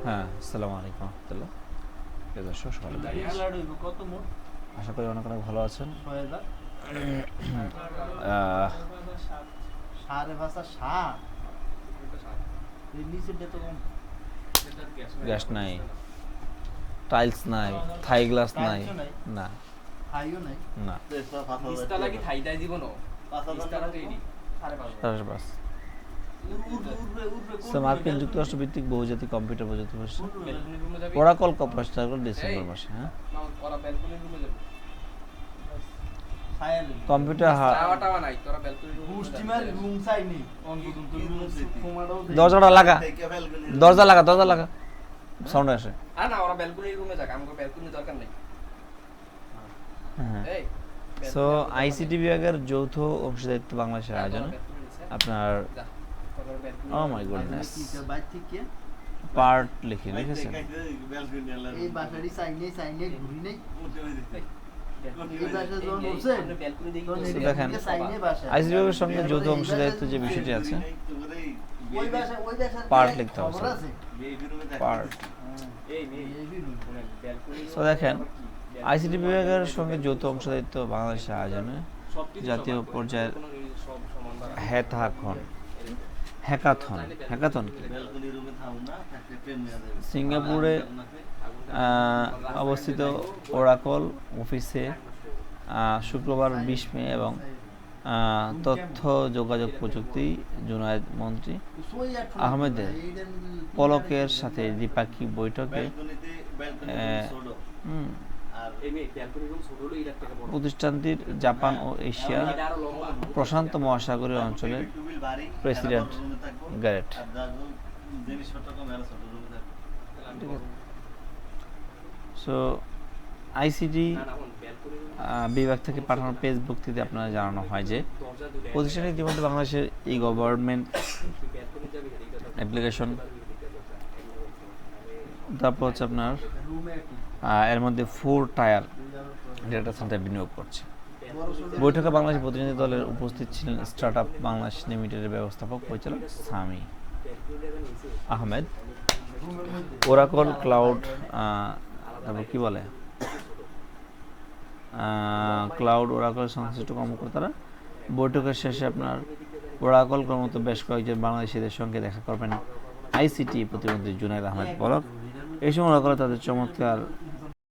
হ্যাঁ, আসসালামু আলাইকুম রহমতুল্লাহ। প্রিয় দর্শক, সকালে আশা করি অনেক অনেক ভালো আছেন। গ্যাস নাই, টাইলস নাই, থাই গ্লাস নাই, না না, বাস। মার্কিন যুক্তরাষ্ট্র ভিত্তিক বহুজাতিক কম্পিউটার প্রযুক্তি প্রতিষ্ঠান ওরাকল প্রতিষ্ঠা করে ডিসেম্বর মাসে। হ্যাঁ, কম্পিউটার দরজাটা লাগা, দরজা লাগা, দরজা লাগা, সাউন্ড আসে। সো আইসিটি বিভাগের যৌথ অংশীদারিত্ব বাংলাদেশের আয়োজনে আপনার ও মাই গুডনেস পার্ট লিখেছেন। দেখেন, আইসিটি বিভাগের সঙ্গে যৌথ অংশীদারিত্ব যে বিষয়টি আছে, পার্ট লিখতে হবে। পার্ট। সো দেখেন, আইসিটি বিভাগের সঙ্গে যৌথ অংশীদারিত্ব বাংলাদেশের আয়োজনে জাতীয় পর্যায়ের হ্যাকাথন সিঙ্গাপুরে অবস্থিত ওরাকল অফিসে শুক্রবার 20 মে এবং তথ্য যোগাযোগ প্রযুক্তি জুনায়েদ মন্ত্রী আহমেদের পলকের সাথে দ্বিপাক্ষিক বৈঠকে প্রতিষ্ঠানটির জাপান ও এশিয়া প্রশান্ত মহাসাগরীয় অঞ্চলের প্রেসিডেন্ট গ্যারেট। সো আইসিটি বিভাগ থেকে পাঠানো পেজ বক্তৃতা আপনারা জানানো হয় যে প্রতিষ্ঠানটি ইতিমধ্যে বাংলাদেশের ই গভর্নমেন্ট অ্যাপ্লিকেশন, তারপর হচ্ছে আপনার এর মধ্যে 4 টায়ার ডেটা সেন্টার বিনিয়োগ করছে। বৈঠকে বাংলাদেশ প্রতিনিধি দলের উপস্থিত ছিলেন স্টার্টআপ বাংলাদেশ লিমিটেডের ব্যবস্থাপক পরিচালক সামি আহমেদ, ওরাকল ক্লাউড, তারপর কি বলে ক্লাউড ওরাকল সংশ্লিষ্ট কর্মকর্তারা। বৈঠকের শেষে আপনার ওরাকল কর্মরত বেশ কয়েকজন বাংলাদেশিদের সঙ্গে দেখা করবেন আইসিটি প্রতিমন্ত্রী জুনায়েদ আহমেদ পলক। এই সময় ওরাকল তাদের চমৎকার